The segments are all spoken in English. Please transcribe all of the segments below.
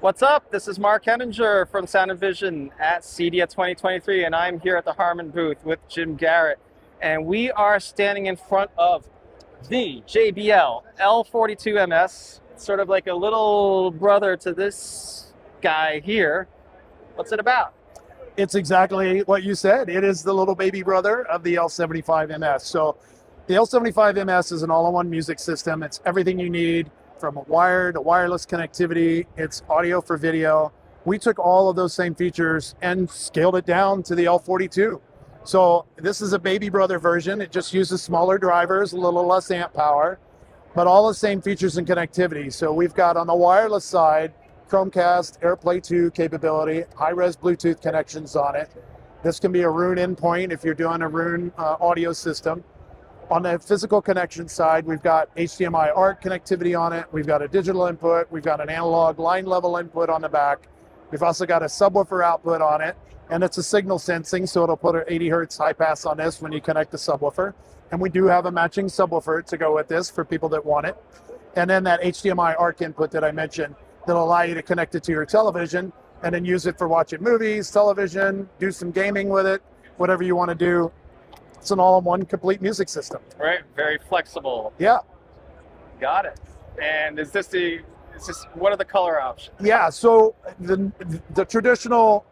What's up? This is Mark Henninger from Sound and Vision at CEDIA 2023, and I'm here at the Harman booth with Jim Garrett, and we are standing in front of the JBL L42MS, sort of like a little brother to this guy here. What's it about? It's exactly what you said. It is the little baby brother of the L75MS. So the L75MS is an all-in-one music system. It's everything you need from a wired to wireless connectivity. It's audio for video. We took all of those same features and scaled it down to the L42. So this is a baby brother version. It just uses smaller drivers, a little less amp power, but all the same features and connectivity. So we've got on the wireless side, Chromecast, AirPlay 2 capability, high-res Bluetooth connections on it. This can be a Roon endpoint if you're doing a Roon audio system. On the physical connection side, we've got HDMI ARC connectivity on it. We've got a digital input. We've got an analog line level input on the back. We've also got a subwoofer output on it, and it's a signal sensing, so it'll put an 80 hertz high pass on this when you connect the subwoofer. And we do have a matching subwoofer to go with this for people that want it. And then that HDMI ARC input that I mentioned that'll allow you to connect it to your television and then use it for watching movies, television, do some gaming with it, whatever you want to do. It's an all-in-one complete music system. Right, very flexible. Yeah. Got it. And what are the color options? Yeah, so the traditional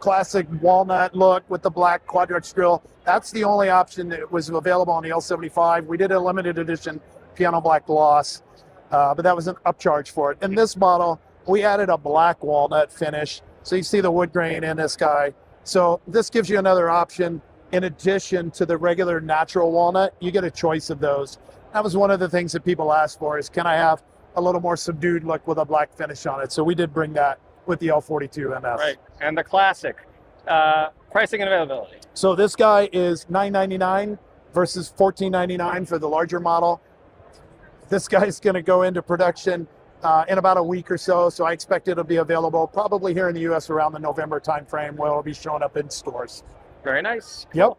classic walnut look with the black quadrex grill, that's the only option that was available on the L75. We did a limited edition piano black gloss, but that was an upcharge for it. In this model, we added a black walnut finish. So you see the wood grain in this guy. So this gives you another option. In addition to the regular natural walnut, you get a choice of those. That was one of the things that people asked for is, can I have a little more subdued look with a black finish on it? So we did bring that with the L42MS. Right, and the classic. Pricing and availability. So this guy is $999 versus $1499 for the larger model. This guy's gonna go into production in about a week or so. So I expect it'll be available probably here in the US around the November timeframe where it'll be showing up in stores. Very nice. Yep. All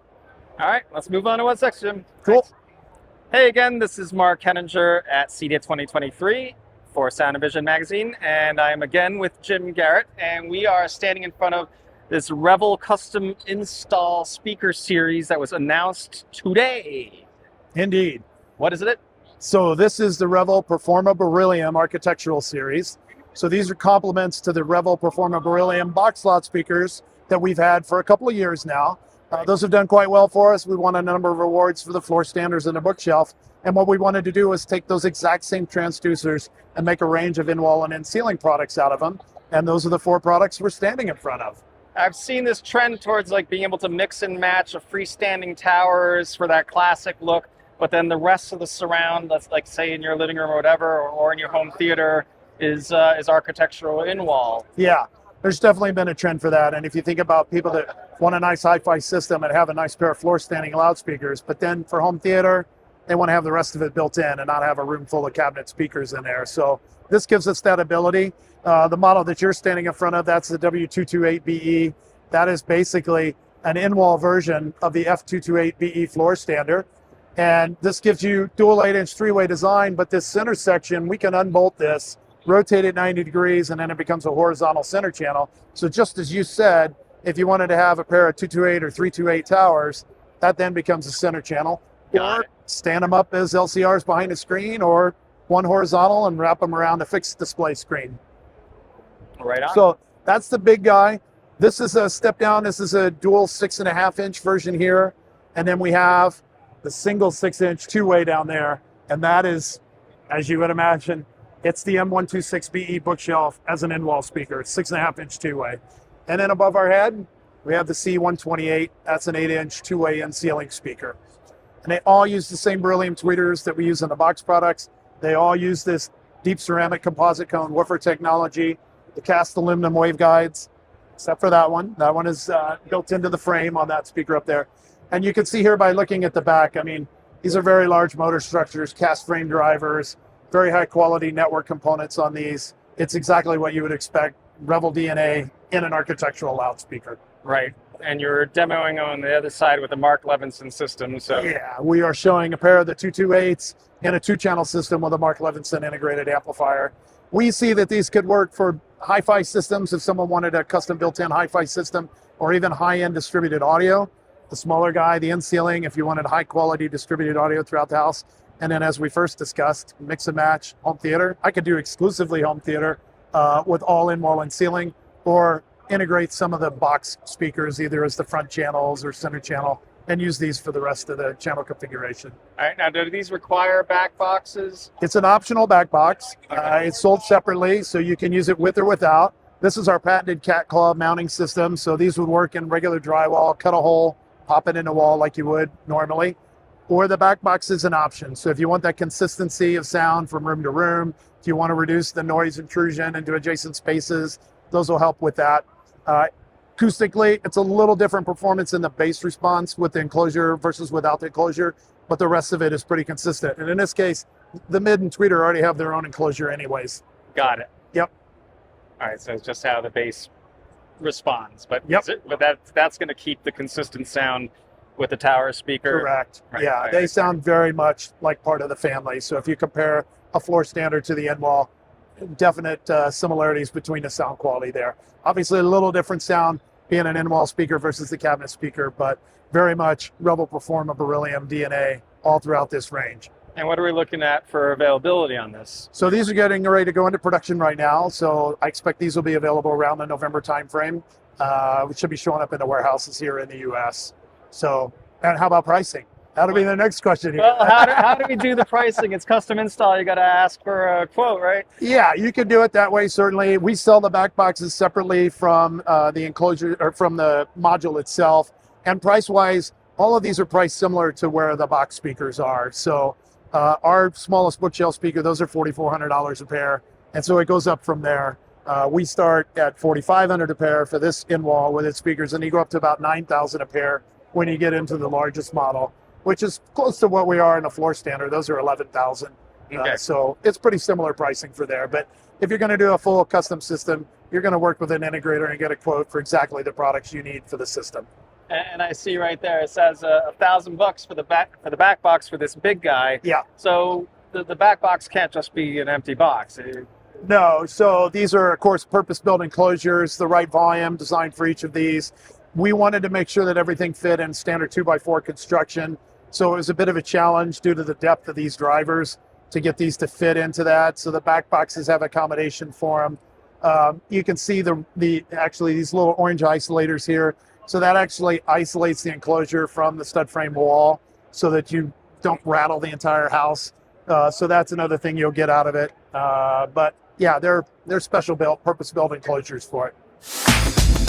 right, let's move on to what's next, Jim. Cool. Thanks. Hey again, this is Mark Henninger at CEDIA 2023 for Sound and Vision magazine, and I'm again with Jim Garrett, and we are standing in front of this Revel custom install speaker series that was announced today. Indeed. What is it? So this is the Revel Performa Beryllium architectural series. So these are complements to the Revel Performa Beryllium box slot speakers that we've had for a couple of years now. Those have done quite well for us. We won a number of awards for the floor standers and the bookshelf. And what we wanted to do was take those exact same transducers and make a range of in-wall and in-ceiling products out of them. And those are the four products we're standing in front of. I've seen this trend towards like being able to mix and match of freestanding towers for that classic look, but then the rest of the surround, that's like say in your living room or whatever, or in your home theater, is architectural in-wall. Yeah. There's definitely been a trend for that. And if you think about people that want a nice hi-fi system and have a nice pair of floor standing loudspeakers, but then for home theater, they want to have the rest of it built in and not have a room full of cabinet speakers in there. So this gives us that ability. The model that you're standing in front of, that's the W228BE. That is basically an in-wall version of the F228BE floor stander. And this gives you dual 8-inch three-way design, but this center section, we can unbolt this, rotate it 90 degrees, and then it becomes a horizontal center channel. So just as you said, if you wanted to have a pair of 228 or 328 towers, that then becomes a center channel. Or stand them up as LCRs behind a screen, or one horizontal and wrap them around a fixed display screen. Right on. So that's the big guy. This is a step down. This is a dual 6.5-inch version here. And then we have the single 6-inch two-way down there. And that is, as you would imagine, it's the M126BE bookshelf as an in-wall speaker. It's 6.5-inch two-way. And then above our head, we have the C128. That's an 8-inch two-way in-ceiling speaker. And they all use the same beryllium tweeters that we use in the box products. They all use this deep ceramic composite cone woofer technology, the cast aluminum waveguides, except for that one. That one is built into the frame on that speaker up there. And you can see here by looking at the back, I mean, these are very large motor structures, cast frame drivers, very high quality network components on these. It's exactly what you would expect, Revel DNA in an architectural loudspeaker. Right. and you're demoing on the other side with the Mark Levinson system. So Yeah, we are showing a pair of the 228s and a 2-channel system with a Mark Levinson integrated amplifier. We see that these could work for hi-fi systems if someone wanted a custom built-in hi-fi system, or even high-end distributed audio. The smaller guy, the in-ceiling, if you wanted high-quality distributed audio throughout the house. And then, as we first discussed, mix and match home theater. I could do exclusively home theater with all in-wall and ceiling, or integrate some of the box speakers either as the front channels or center channel, and use these for the rest of the channel configuration. all right, now do these require back boxes? It's an optional back box. It's sold separately, so you can use it with or without. This is our patented cat claw mounting system, so these would work in regular drywall. Cut a hole, pop it in the wall like you would normally. Or the back box is an option. So if you want that consistency of sound from room to room, if you want to reduce the noise intrusion into adjacent spaces, those will help with that. Acoustically, it's a little different performance in the bass response with the enclosure versus without the enclosure, but the rest of it is pretty consistent. And in this case, the mid and tweeter already have their own enclosure anyways. Got it. Yep. All right, so it's just how the bass responds, but Yep. but that's going to keep the consistent sound with the tower speaker. Correct. Right, Yeah, right, they right. sound very much like part of the family. So if you compare a floor standard to the end wall, definite similarities between the sound quality there. Obviously, a little different sound being an in-wall speaker versus the cabinet speaker, but very much Revel Performa beryllium DNA all throughout this range. And what are we looking at for availability on this? So these are getting ready to go into production right now. So I expect these will be available around the November timeframe. We should be showing up in the warehouses here in the U.S. So, and how about pricing? That'll be the next question here. Well, how do we do the pricing? It's custom install. You got to ask for a quote, right? Yeah, you can do it that way, certainly. We sell the back boxes separately from the enclosure or from the module itself. And price-wise, all of these are priced similar to where the box speakers are. So our smallest bookshelf speaker, those are $4,400 a pair. And so it goes up from there. We start at $4,500 a pair for this in-wall with its speakers, and you go up to about $9,000 a pair when you get into the largest model, which is close to what we are in a floor standard. Those are $11,000. Okay. So it's pretty similar pricing for there. But if you're going to do a full custom system, you're going to work with an integrator and get a quote for exactly the products you need for the system. And I see right there it says $1,000 for the back box for this big guy. Yeah. So the back box can't just be an empty box. No, so these are, of course, purpose-built enclosures, the right volume designed for each of these. We wanted to make sure that everything fit in standard 2x4 construction. So it was a bit of a challenge due to the depth of these drivers to get these to fit into that. So the back boxes have accommodation for them. You can see actually these little orange isolators here. So that actually isolates the enclosure from the stud frame wall so that you don't rattle the entire house. So that's another thing you'll get out of it. But yeah, they're special built, purpose built enclosures for it.